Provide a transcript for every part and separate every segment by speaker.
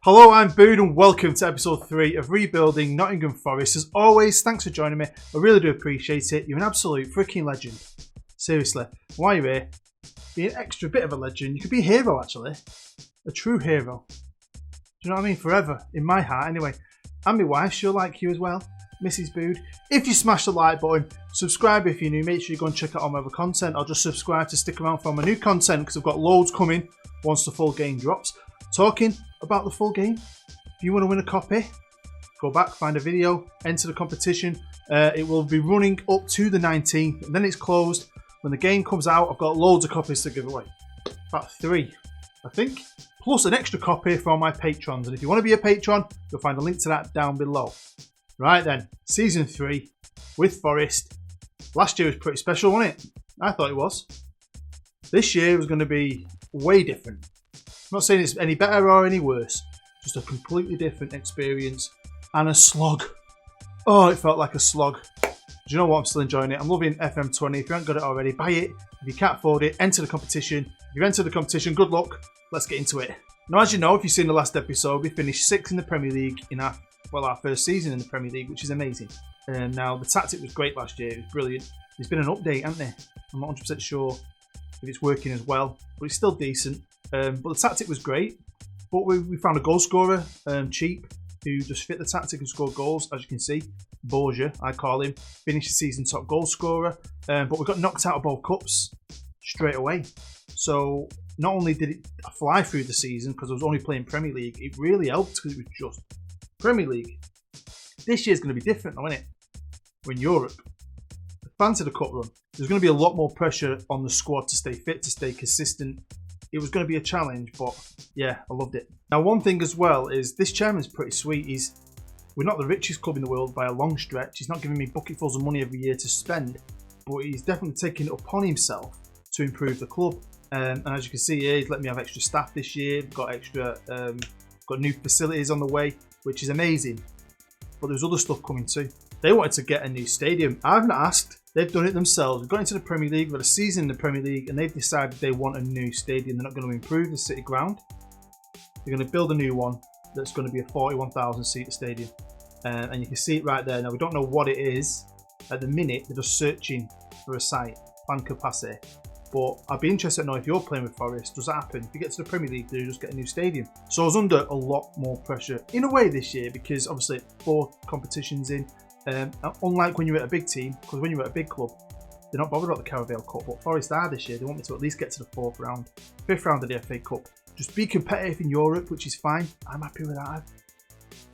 Speaker 1: Hello, I'm Boone and welcome to episode 3 of Rebuilding Nottingham Forest. As always, thanks for joining me. I really do appreciate it. You're an absolute freaking legend. Seriously, while you're here, be an extra bit of a legend. You could be a hero, actually. A true hero. Do you know what I mean? Forever. In my heart, anyway. And my wife, she'll like you as well. Mrs. Boone. If you smash the like button, subscribe if you're new. Make sure you go and check out all my other content. Or just subscribe to stick around for my new content because I've got loads coming once the full game drops. Talking about the full game, if you want to win a copy, go back, find a video, enter the competition. It will be running up to the 19th, and then it's closed. When the game comes out, I've got loads of copies to give away. About 3, I think. Plus an extra copy for all my patrons. And if you want to be a patron, you'll find a link to that down below. Right then, Season 3 with Forest. Last year was pretty special, wasn't it? I thought it was. This year was going to be way different. I'm not saying it's any better or any worse. Just a completely different experience. And a slog. Oh, it felt like a slog. Do you know what? I'm still enjoying it. I'm loving FM20. If you haven't got it already, buy it. If you can't afford it, enter the competition. If you've entered the competition, good luck. Let's get into it. Now, as you know, if you've seen the last episode, we finished 6th in the Premier League in our first season in the Premier League, which is amazing. Now, the tactic was great last year. It was brilliant. There's been an update, hasn't there? I'm not 100% sure if it's working as well, but it's still decent. But the tactic was great. But we found a goal scorer, cheap, who just fit the tactic and scored goals, as you can see. Borgia, I call him, finished the season top goal scorer. But we got knocked out of both cups straight away. So not only did it fly through the season because I was only playing Premier League, it really helped because it was just Premier League. This year's going to be different though, isn't it? We're in Europe. Fancy the cup run. There's going to be a lot more pressure on the squad to stay fit, to stay consistent. It was going to be a challenge, but yeah, I loved it. Now, one thing as well is this chairman's pretty sweet. We're not the richest club in the world by a long stretch. He's not giving me bucketfuls of money every year to spend, but he's definitely taken it upon himself to improve the club. And as you can see here, he's let me have extra staff this year. Got new facilities on the way, which is amazing. But there's other stuff coming too. They wanted to get a new stadium. I've not asked. They've done it themselves. We've got into the Premier League, we've got a season in the Premier League, and they've decided they want a new stadium. They're not going to improve the City Ground. They're going to build a new one that's going to be a 41,000 seat stadium. And you can see it right there. Now, we don't know what it is. At the minute, they're just searching for a site, fan capacity. But I'd be interested to know if you're playing with Forest, does that happen? If you get to the Premier League, do you just get a new stadium? So I was under a lot more pressure, in a way, this year, because obviously 4 competitions in. Unlike when you're at a big team, because when you're at a big club, they're not bothered about the Carabao Cup. But Forest are this year. They want me to at least get to the 4th round, 5th round of the FA Cup. Just be competitive in Europe, which is fine. I'm happy with that.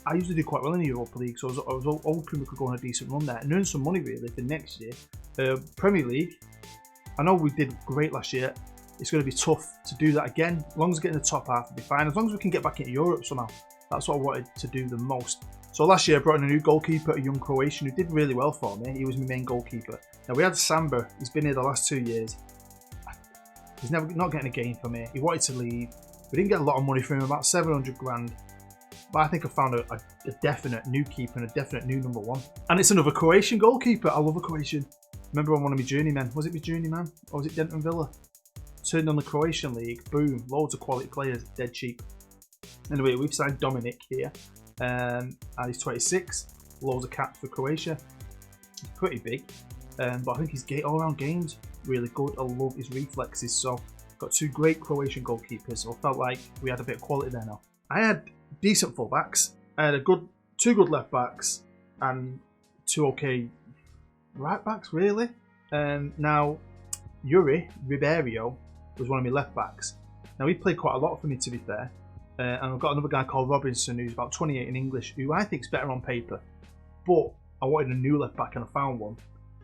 Speaker 1: I usually do quite well in the Europa League, so I was hoping we could go on a decent run there and earn some money really for next year. Premier League, I know we did great last year. It's going to be tough to do that again. As long as we get in the top half, it'll be fine. As long as we can get back into Europe somehow. That's what I wanted to do the most. So last year I brought in a new goalkeeper, a young Croatian who did really well for me. He was my main goalkeeper. Now we had Samba. He's been here the last 2 years. He's never not getting a game for me. He wanted to leave. We didn't get a lot of money from him, about 700 grand. But I think I found a definite new keeper and a definite new number 1. And it's another Croatian goalkeeper. I love a Croatian. Remember on one of my journeymen. Was it my journeyman? Or was it Denton Villa? Turned on the Croatian league. Boom. Loads of quality players. Dead cheap. Anyway, we've signed Dominic here. And he's 26. Loads of caps for Croatia. He's pretty big. But I think his all-round game's really good. I love his reflexes. So, got 2 great Croatian goalkeepers. So I felt like we had a bit of quality there now. I had decent full-backs. I had 2 good left-backs. And 2 okay right-backs, really. Now, Yuri Ribeiro was one of my left-backs. Now, he played quite a lot for me, to be fair. And I've got another guy called Robinson who's about 28 in English, who I think is better on paper. But I wanted a new left back and I found one.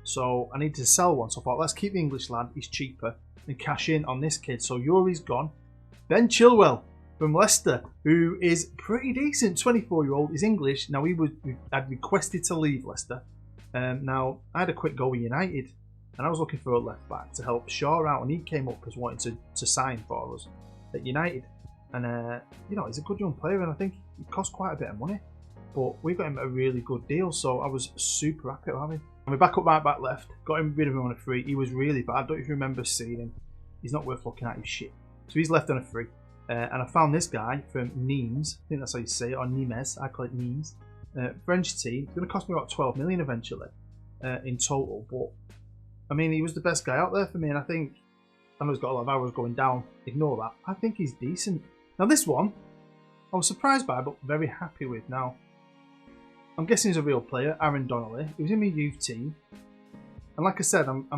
Speaker 1: So I needed to sell one. So I thought, let's keep the English lad, he's cheaper, and cash in on this kid. So Yuri's gone. Ben Chilwell from Leicester, who is pretty decent, 24-year-old, is English. Now I'd requested to leave Leicester. Now I had a quick go with United, and I was looking for a left back to help Shaw out, and he came up as wanting to sign for us at United. And, he's a good young player, and I think he cost quite a bit of money. But we got him at a really good deal, so I was super happy with him. And we back up right back left, got him rid of him on a free. He was really bad. I don't know if you remember seeing him. He's not worth looking at, he's shit. So he's left on a free. And I found this guy from Nimes, I think that's how you say it, or Nimes, I call it Nimes. French team. It's going to cost me about 12 million eventually in total, but I mean, he was the best guy out there for me, and I know he's got a lot of hours going down, ignore that. I think he's decent. Now this one, I was surprised by, but very happy with. Now, I'm guessing he's a real player, Aaron Donnelly. He was in my youth team, and like I said, I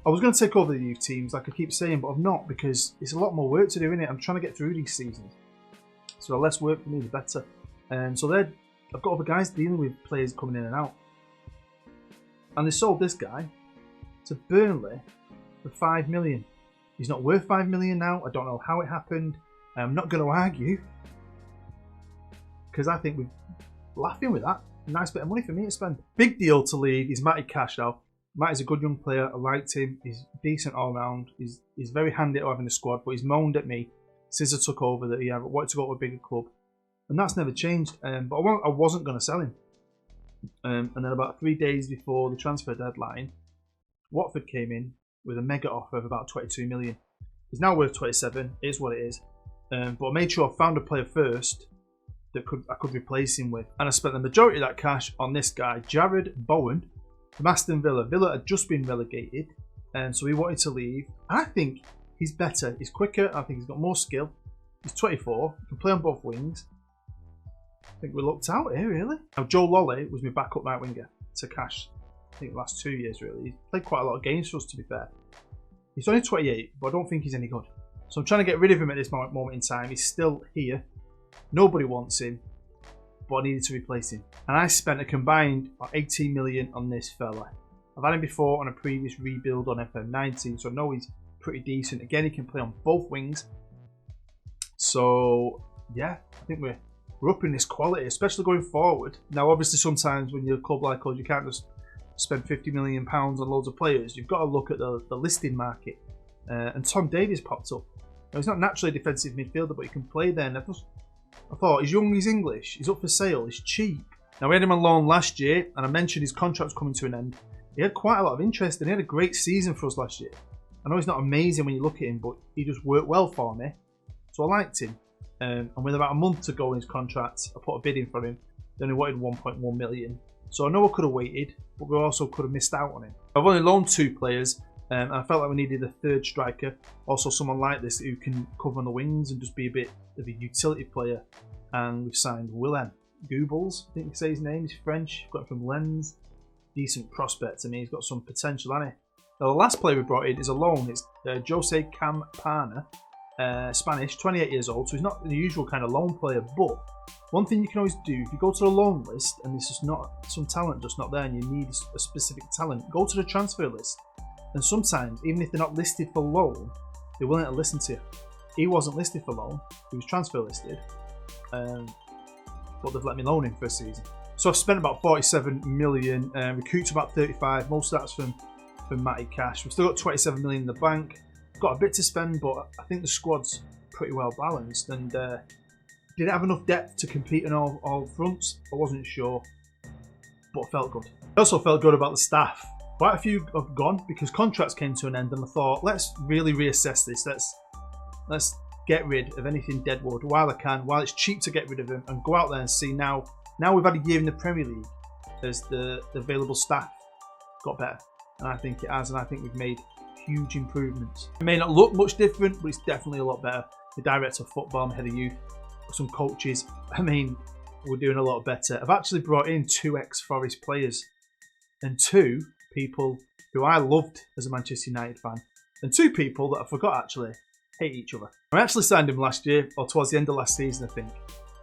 Speaker 1: was going to take over the youth teams, like I keep saying, but I'm not, because it's a lot more work to do, innit? I'm trying to get through these seasons, so the less work for me, the better. So I've got other guys dealing with players coming in and out, and they sold this guy to Burnley for 5 million. He's not worth 5 million now. I don't know how it happened. I'm not going to argue, because I think we're laughing with that. Nice bit of money for me to spend. Big deal to leave is Matty Cash now. Matty's a good young player. I liked him. He's decent all round. He's very handy to have in the squad, but he's moaned at me since I took over that he wanted to go to a bigger club, and that's never changed. But I wasn't going to sell him. And then about 3 days before the transfer deadline, Watford came in with a mega offer of about 22 million. He's now worth 27. It is what it is. But I made sure I found a player first that I could replace him with, and I spent the majority of that cash on this guy, Jared Bowen, from Aston Villa. Villa had just been relegated, and so he wanted to leave. I think he's better. He's quicker. I think he's got more skill. He's 24. He can play on both wings. I think we looked out here, really. Now, Joe Lolly was my backup right winger to Cash. I think the last 2 years, really. He's played quite a lot of games for us, to be fair. He's only 28, but I don't think he's any good. So I'm trying to get rid of him at this moment in time. He's still here. Nobody wants him, but I needed to replace him. And I spent a combined 18 million on this fella. I've had him before on a previous rebuild on FM20, so I know he's pretty decent. Again, he can play on both wings. So, yeah, I think we're upping this quality, especially going forward. Now, obviously, sometimes when you're a club like us, you can't just spend £50 million on loads of players. You've got to look at the listing market. And Tom Davies popped up. Now, he's not naturally a defensive midfielder, but he can play there. And I thought, he's young, he's English, he's up for sale, he's cheap. Now, we had him on loan last year, and I mentioned his contract was coming to an end. He had quite a lot of interest, and he had a great season for us last year. I know he's not amazing when you look at him, but he just worked well for me. So I liked him. And with about a month to go in his contract, I put a bid in for him. Then he wanted 1.1 million. So I know I could have waited, but we also could have missed out on him. I've only loaned 2 players, and I felt like we needed a third striker. Also someone like this who can cover on the wings and just be a bit of a utility player. And we've signed Willem Goebbels, I think you say his name. He's French. Got him from Lens. Decent prospect to me. He's got some potential, hasn't he? Now, the last player we brought in is a loan. It's Jose Campana. Spanish, 28 years old, so he's not the usual kind of loan player, but one thing you can always do, if you go to the loan list and there's just not some talent just not there and you need a specific talent, go to the transfer list. And sometimes, even if they're not listed for loan, they're willing to listen to you. He wasn't listed for loan, he was transfer listed, but they've let me loan him for a season. So I've spent about 47 million, recouped about 35, most of that's from Matty Cash. We've still got 27 million in the bank. Got a bit to spend, but I think the squad's pretty well balanced, and did it have enough depth to compete on all fronts? I wasn't sure, but it felt good. I also felt good about the staff. Quite a few have gone because contracts came to an end, and I thought, let's really reassess this. Let's get rid of anything deadwood while I can, while it's cheap to get rid of them, and go out there and see now we've had a year in the Premier League, as the available staff got better, and I think it has, and I think we've made huge improvements. It may not look much different, but it's definitely a lot better. The director of football, my head of youth, some coaches, I mean, we're doing a lot better. I've actually brought in 2 ex-Forest players and 2 people who I loved as a Manchester United fan, and 2 people that I forgot actually hate each other. I actually signed him last year, or towards the end of last season, I think.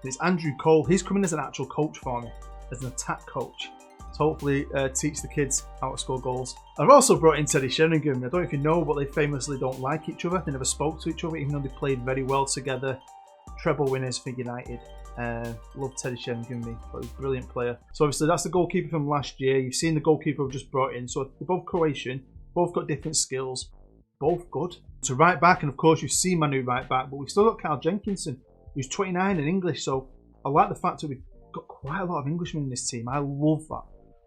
Speaker 1: It's Andrew Cole. He's coming as an actual coach for me, as an attack coach. Hopefully teach the kids how to score goals. I've also brought in Teddy Sheringham. I don't know if you know, but they famously don't like each other. They never spoke to each other, even though they played very well together. Treble winners for United. Love Teddy Sheringham, me. But he's a brilliant player. So obviously that's the goalkeeper from last year. You've seen the goalkeeper I've just brought in. So they're both Croatian, both got different skills, both good. So right back, and of course you've seen my new right back, but we've still got Carl Jenkinson, who's 29 and English. So I like the fact that we've got quite a lot of Englishmen in this team. I love that.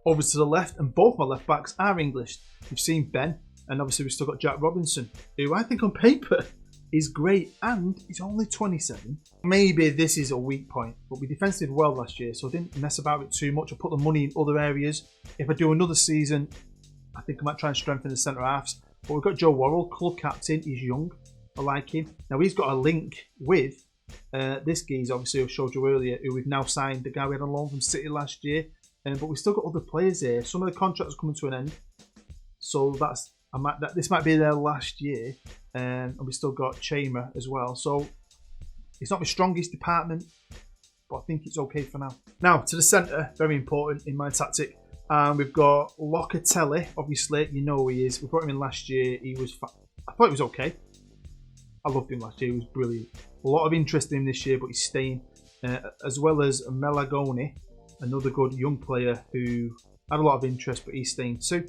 Speaker 1: Over to the left, and both my left backs are English. We've seen Ben, and obviously we've still got Jack Robinson, who I think on paper is great, and he's only 27. Maybe this is a weak point, but we defensively did well last year, so I didn't mess about it too much. I put the money in other areas. If I do another season, I think I might try and strengthen the centre halves. But we've got Joe Worrell, club captain. He's young. I like him. Now he's got a link with this geezer, obviously, I showed you earlier, who we've now signed, the guy we had on loan from City last year. But we've still got other players here. Some of the contracts are coming to an end, so this might be their last year. And we've still got Chamber as well. So it's not my strongest department, but I think it's okay for now. Now to the centre, very important in my tactic. And we've got Locatelli, obviously, you know who he is. We brought him in last year. I thought he was okay. I loved him last year. He was brilliant. A lot of interest in him this year, but he's staying. As well as Melagoni, another good young player who had a lot of interest, but he's staying too.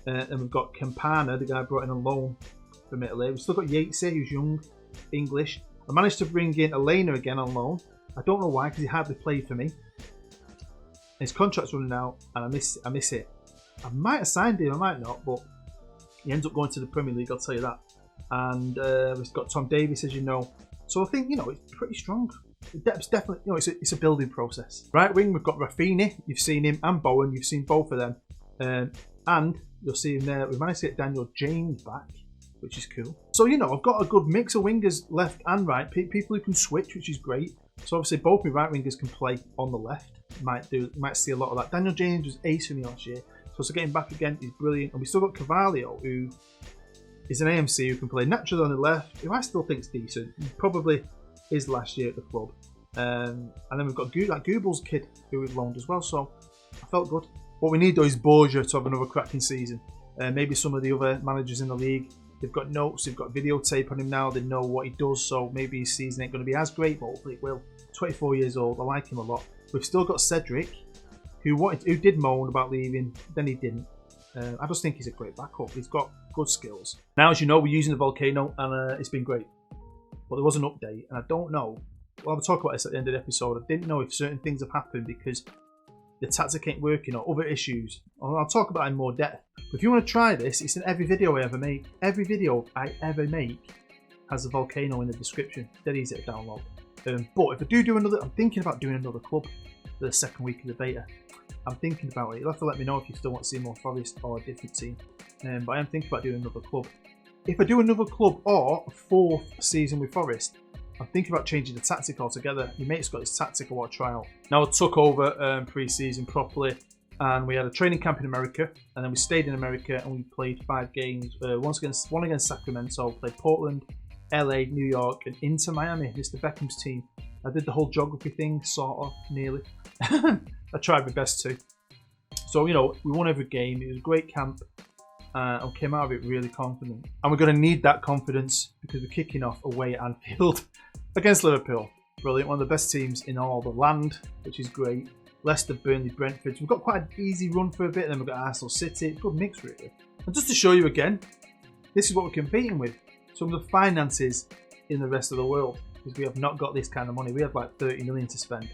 Speaker 1: And we've got Campana, the guy brought in on loan from Italy. We've still got Yates here, who's young, English. I managed to bring in Elena again on loan. I don't know why, because he hardly played for me. His contract's running out, and I miss it. I might have signed him, I might not, but he ends up going to the Premier League, I'll tell you that. And we've got Tom Davies, as you know. So I think, it's pretty strong. The depth's definitely, it's a building process. Right wing, we've got Rafinha. You've seen him, and Bowen. You've seen both of them. And you'll see him there. We managed to get Daniel James back, which is cool. So, I've got a good mix of wingers, left and right. People who can switch, which is great. So obviously both my right wingers can play on the left. Might see a lot of that. Daniel James was ace for me last year. So getting back again is brilliant. And we still got Carvalho, who is an AMC who can play naturally on the left, who I still think is decent. He probably is last year at the club. And then we've got that Google's kid who we've loaned as well. So I felt good. What we need though is Borgia to have another cracking season. Maybe some of the other managers in the league, they've got notes, they've got videotape on him now, they know what he does, so maybe his season ain't going to be as great, but hopefully it will. 24 years old, I like him a lot. We've still got Cedric, who did moan about leaving, then he didn't. I just think he's a great backup. He's got good skills. Now, as you know, we're using the Volcano, and it's been great. But there was an update, and I don't know. Well, I'll talk about this at the end of the episode. I didn't know if certain things have happened because the tactic ain't working or other issues. I'll talk about it in more depth. But if you want to try this, it's in every video I ever make. Every video I ever make has the Volcano in the description. Dead easy to download. But if I do another, I'm thinking about doing another club for the second week of the beta. I'm thinking about it. You'll have to let me know if you still want to see more Forest or a different team. But I am thinking about doing another club. If I do another club or a fourth season with Forest, I'm thinking about changing the tactic altogether. My mate's got this tactic I want to try out. Now I took over pre-season properly, and we had a training camp in America, and then we stayed in America and we played 5 games. One against Sacramento, played Portland, LA, New York, and into Miami. Mr. Beckham's team. I did the whole geography thing, sort of, nearly. I tried my best to. So, we won every game. It was a great camp. And came out of it really confident. And we're going to need that confidence because we're kicking off away at Anfield against Liverpool. Brilliant. One of the best teams in all the land, which is great. Leicester, Burnley, Brentford. We've got quite an easy run for a bit. Then we've got Arsenal City. Good mix, really. And just to show you again, this is what we're competing with. Some of the finances in the rest of the world. Because we have not got this kind of money. We have like 30 million to spend.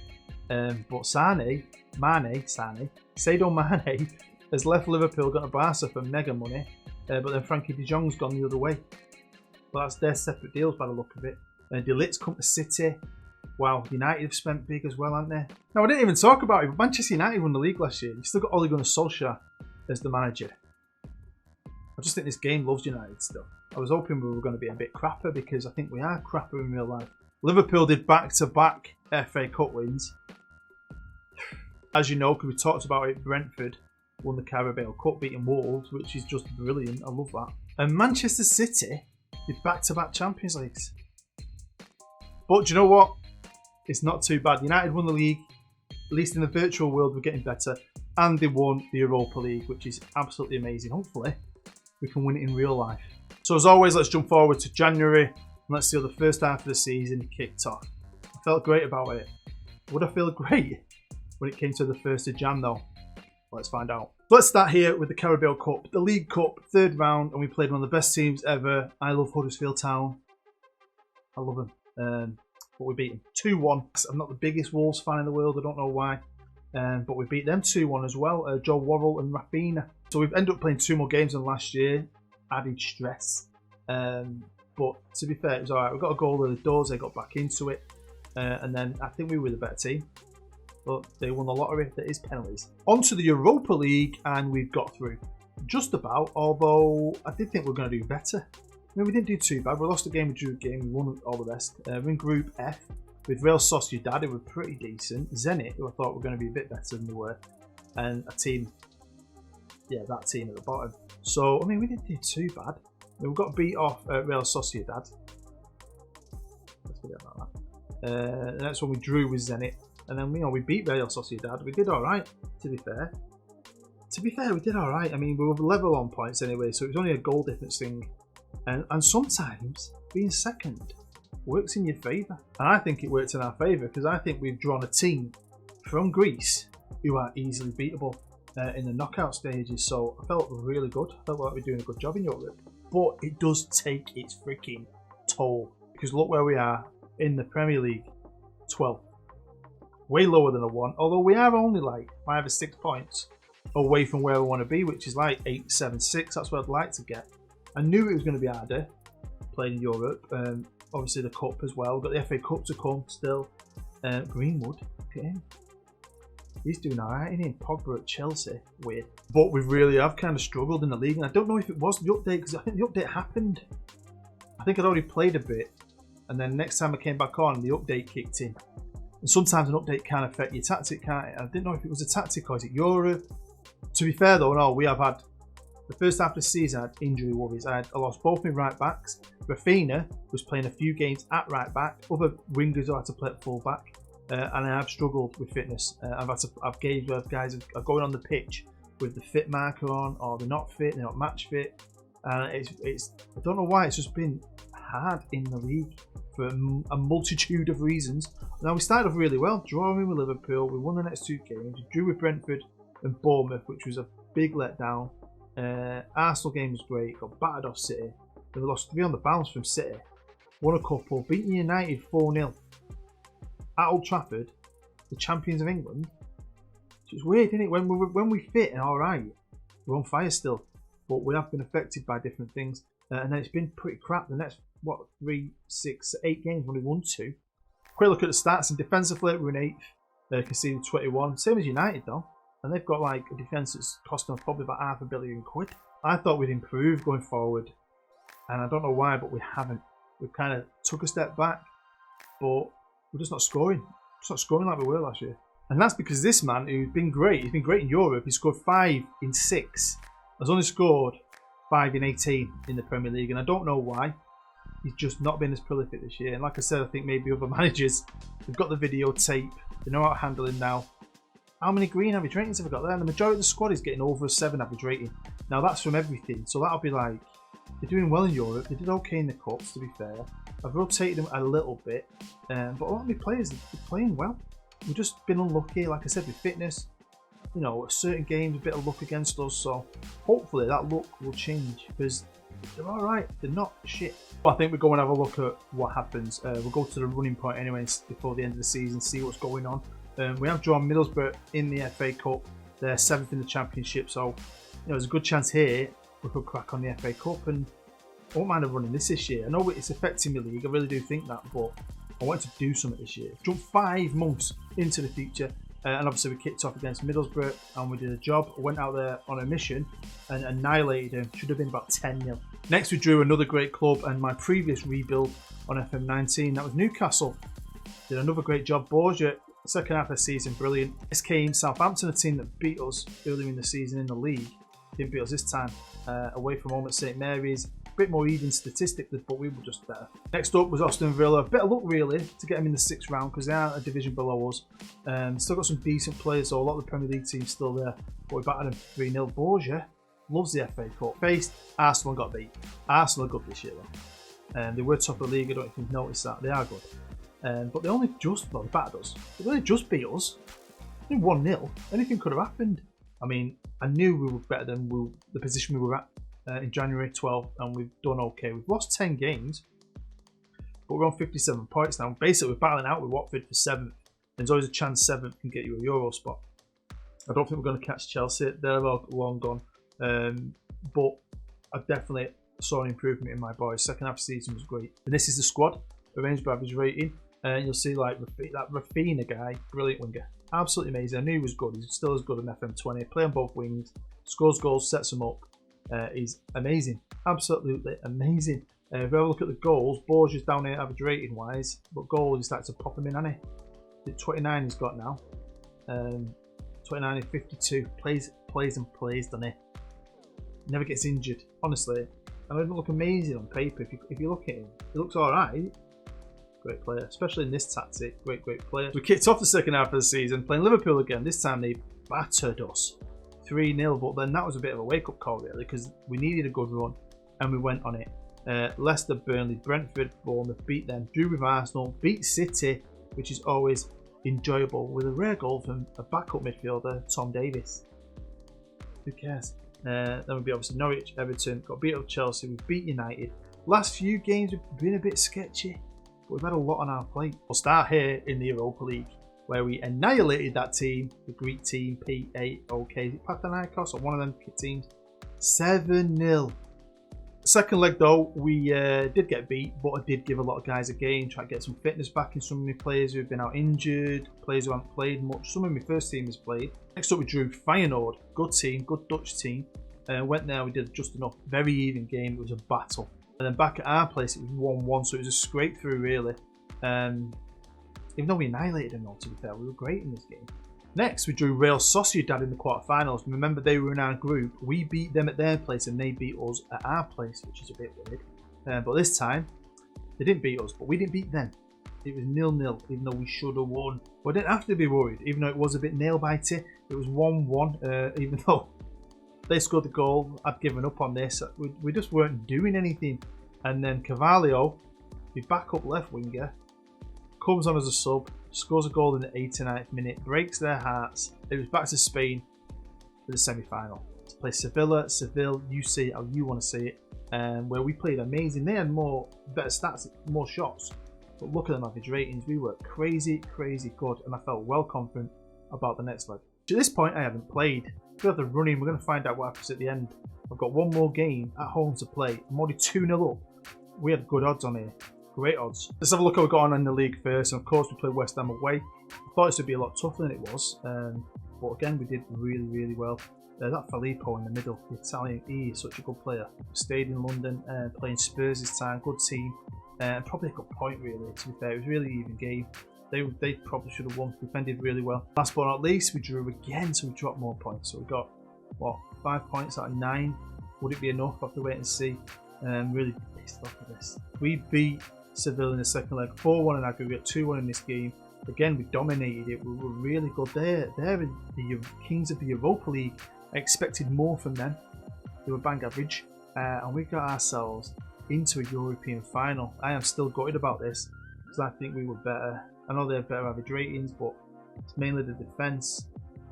Speaker 1: But Sadio Mane has left Liverpool, gone to Barca for mega money, but then Frankie de Jong's gone the other way. Well, that's their separate deals by the look of it. De Ligt's come to City. Wow, United have spent big as well, haven't they? Now, I didn't even talk about it, but Manchester United won the league last year. You've still got Ole Gunnar Solskjaer as the manager. I just think this game loves United still. I was hoping we were going to be a bit crapper because I think we are crapper in real life. Liverpool did back-to-back FA Cup wins. As you know, because we talked about it, Brentford won the Carabao Cup, beating Wolves, which is just brilliant. I love that. And Manchester City did back-to-back Champions Leagues. But do you know what? It's not too bad. United won the league. At least in the virtual world, we're getting better. And they won the Europa League, which is absolutely amazing. Hopefully, we can win it in real life. So as always, let's jump forward to January. And let's see how the first half of the season kicked off. I felt great about it. Would I feel great when it came to the 1st of Jan though? Let's find out. Let's start here with the Carabao Cup, the League Cup, 3rd round, and we played one of the best teams ever. I love Huddersfield Town. I love them. But we beat them 2-1. I'm not the biggest Wolves fan in the world, I don't know why. But we beat them 2-1 as well. Joe Worrell and Rafinha. So we've ended up playing 2 more games than last year. Added stress. But to be fair, it was alright. We got a goal at the doors, they got back into it. And then I think we were the better team. But they won the lottery, that is penalties. On to the Europa League, and we've got through. Just about, although I did think we were going to do better. I mean, we didn't do too bad. We lost a game, we drew a game, we won all the rest. We're in Group F with Real Sociedad, who were pretty decent. Zenit, who I thought were going to be a bit better than they were. And a team, yeah, that team at the bottom. So, I mean, we didn't do too bad. I mean, we got beat off at Real Sociedad. Let's forget about that. The next one we drew with Zenit. And then, we beat Real Sociedad. We did alright, to be fair. To be fair, we did alright. I mean, we were level on points anyway, so it was only a goal difference thing. And sometimes, being second works in your favour. And I think it worked in our favour, because I think we've drawn a team from Greece who are easily beatable in the knockout stages. So I felt really good. I felt like we were doing a good job in Europe. But it does take its freaking toll. Because look where we are in the Premier League, 12th. Way lower than a 1, although we are only like 5 or 6 points away from where we want to be, which is like 8, 7, 6. That's what I'd like to get. I knew it was going to be harder playing in Europe. Obviously the Cup as well. We've got the FA Cup to come still. Greenwood, look at him. He's doing alright, isn't he? Pogba at Chelsea, weird. But we really have kind of struggled in the league, and I don't know if it was the update, because I think the update happened. I think I'd already played a bit, and then next time I came back on, the update kicked in. And sometimes an update can affect your tactic, can't it? I didn't know if it was a tactic or is it Europe. To be fair though, no, we have had the first half of the season. I had injury worries. I lost both my right backs. Rafinha was playing a few games at right back. Other wingers had to play at full back, and I have struggled with fitness. I've gauged where guys are going on the pitch with the fit marker on, or they're not fit, they're not match fit. It's I don't know why, it's just been hard in the league for a multitude of reasons. Now, we started off really well, drawing with Liverpool. We won the next 2 games. We drew with Brentford and Bournemouth, which was a big letdown. Arsenal game was great. Got battered off City. Then we lost 3 on the bounce from City. Won a couple. Beaten United 4-0 at Old Trafford, the champions of England. It's weird, isn't it? When we fit and alright, we're on fire still. But we have been affected by different things. And then it's been pretty crap. The next, 3, 6, 8 games, we only won 2. Quick look at the stats. In defensively, we're in 8th. Conceded 21. Same as United, though. And they've got like a defence that's costing them probably about £500 million. I thought we'd improve going forward. And I don't know why, but we haven't. We've kind of took a step back. But we're just not scoring. Just not scoring like we were last year. And that's because this man, who's been great, he's been great in Europe. He scored 5 in 6. Has only scored 5 in 18 in the Premier League. And I don't know why. He's just not been as prolific this year. And like I said, I think maybe other managers have got the videotape. They know how to handle him now. How many green average ratings have we got there? And the majority of the squad is getting over a 7 average rating. Now that's from everything. So that'll be like, they're doing well in Europe. They did okay in the Cups, to be fair. I've rotated them a little bit. But a lot of my players are playing well. We've just been unlucky, like I said, with fitness. You know, certain games, a bit of luck against us. So hopefully that luck will change, because they're alright, they're not shit. But I think we'll go and have a look at what happens. We'll go to the running point anyways before the end of the season, see what's going on. We have drawn Middlesbrough in the FA Cup. They're 7th in the Championship, so there's a good chance here we could crack on the FA Cup. And I won't mind running this year. I know it's affecting the league, I really do think that, but I wanted to do something this year. Jump 5 months into the future. And obviously we kicked off against Middlesbrough and we did a job. I went out there on a mission and annihilated him. Should have been about 10-0. Next we drew another great club and my previous rebuild on FM19. That was Newcastle. Did another great job. Borgia, second half of the season, brilliant. This came Southampton, a team that beat us earlier in the season in the league. Didn't beat us this time. Away from home at St Mary's. Bit more even statistically, but we were just better. Next up was Aston Villa. A bit of luck really to get him in the 6th round, because they aren't a division below us. Still got some decent players, so a lot of the Premier League teams still there. But we battered them 3-0. Borgia loves the FA Cup. Faced Arsenal and got beat. Arsenal are good this year though. They were top of the league, I don't know if you've noticed that. They are good. But they only just, they battered us. They only just beat us. 1-0. Anything could have happened. I mean, I knew we were better than the position we were at in January 12th, and we've done okay. We've lost 10 games, but we're on 57 points now. Basically, we're battling out with Watford for 7th. There's always a chance 7th can get you a Euro spot. I don't think we're going to catch Chelsea. They're long gone. But I definitely saw an improvement in my boys. Second half of the season was great. And this is the squad arranged by average rating. And you'll see like that Rafina guy, brilliant winger. Absolutely amazing. I knew he was good. He's still as good as FM20. Play on both wings, scores goals, sets them up. He's amazing. Absolutely amazing. If we have a look at the goals, Borgia's down here average rating wise, but goals, he starts to pop him in, hasn't he? 29 he's got now. 29 and 52. Plays and plays, doesn't he? Never gets injured. Honestly, I don't look amazing on paper. If you look at him, he looks alright. Great player, especially in this tactic. Great player. We kicked off the second half of the season playing Liverpool again. This time they battered us 3-0, but then that was a bit of a wake-up call really, because we needed a good run and we went on it. Leicester, Burnley, Brentford, Bournemouth beat them. Drew with Arsenal, beat City, which is always enjoyable, with a rare goal from a backup midfielder, Tom Davies. Who cares? Then we beat obviously Norwich, Everton, got beat up Chelsea, we beat United. Last few games have been a bit sketchy, but we've had a lot on our plate. We'll start here in the Europa League, where we annihilated that team, the Greek team, PAOK, Panathinaikos, or one of them teams, 7-0. Second leg though, we did get beat, but I did give a lot of guys a game, try to get some fitness back in some of my players who have been out injured, players who haven't played much. Some of my first team has played. Next up we drew Feyenoord, good team, good Dutch team. Went there, we did just enough, very even game, it was a battle. And then back at our place it was 1-1, so it was a scrape through really. Even though we annihilated them all, to be fair, we were great in this game. Next, we drew Real Sociedad in the quarterfinals. Remember, they were in our group. We beat them at their place and they beat us at our place, which is a bit weird. But this time, they didn't beat us, but we didn't beat them. It was 0-0, even though we should have won. But I didn't have to be worried, even though it was a bit nail-bitey. It was 1-1, even though they scored the goal. I'd given up on this. We just weren't doing anything. And then Carvalho, the backup left winger, comes on as a sub, scores a goal in the 89th minute, breaks their hearts. It was back to Spain for the semi-final to play Sevilla. Seville, you see it how you want to see it, where we played amazing. They had better stats, more shots, but look at them average ratings. We were crazy good, and I felt well confident about the next leg. To this point, I haven't played. We have the running. We're going to find out what happens at the end. I've got one more game at home to play. I'm already 2-0 up. We had good odds on here. Great odds. Let's have a look how we got on in the league first. And of course, we played West Ham away. I thought this would be a lot tougher than it was. But again, we did really well. That Filippo in the middle, the Italian, he is such a good player. Stayed in London, playing Spurs this time. Good team. Probably a good point, really, to be fair. It was a really even game. They probably should have won. Defended really well. Last but not least, we drew again, so we dropped more points. So we got, what, 5 points out of 9. Would it be enough? I'll have to wait and see. Really pissed off of this. We beat Seville in the second leg, 4-1 in aggregate, 2-1 in this game. Again, we dominated it. We were really good there. They're the kings of the Europa League. I expected more from them. They were bang average. And we got ourselves into a European final. I am still gutted about this because I think we were better. I know they have better average ratings, but it's mainly the defence.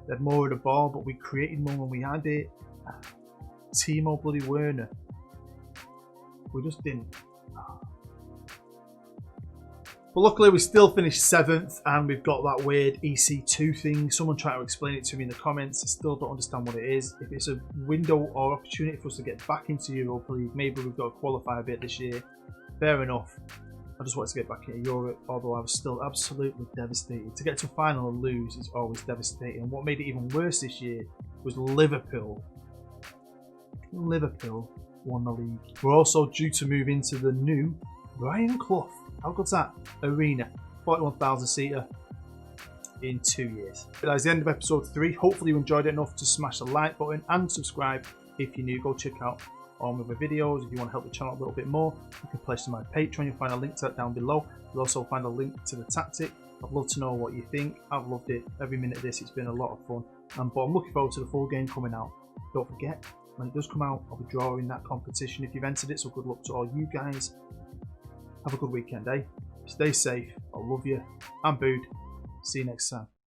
Speaker 1: They had more of the ball, but we created more when we had it. Timo bloody Werner. We just didn't. But luckily we still finished 7th, and we've got that weird EC2 thing. Someone tried to explain it to me in the comments. I still don't understand what it is. If it's a window or opportunity for us to get back into Europa League, maybe we've got to qualify a bit this year. Fair enough. I just wanted to get back into Europe, although I was still absolutely devastated. To get to a final and lose is always devastating. And what made it even worse this year was Liverpool. Liverpool won the league. We're also due to move into the new Brian Clough, how good's that? Arena, 41,000 seater in 2 years. That's the end of episode 3. Hopefully you enjoyed it enough to smash the like button and subscribe if you're new. Go check out all my other videos. If you want to help the channel a little bit more, you can pledge to my Patreon. You'll find a link to that down below. You'll also find a link to the tactic. I'd love to know what you think. I've loved it. Every minute of this, it's been a lot of fun. But I'm looking forward to the full game coming out. Don't forget, when it does come out, I'll be drawing that competition if you've entered it. So good luck to all you guys. Have a good weekend, eh? Stay safe. I love you. I'm Bood. See you next time.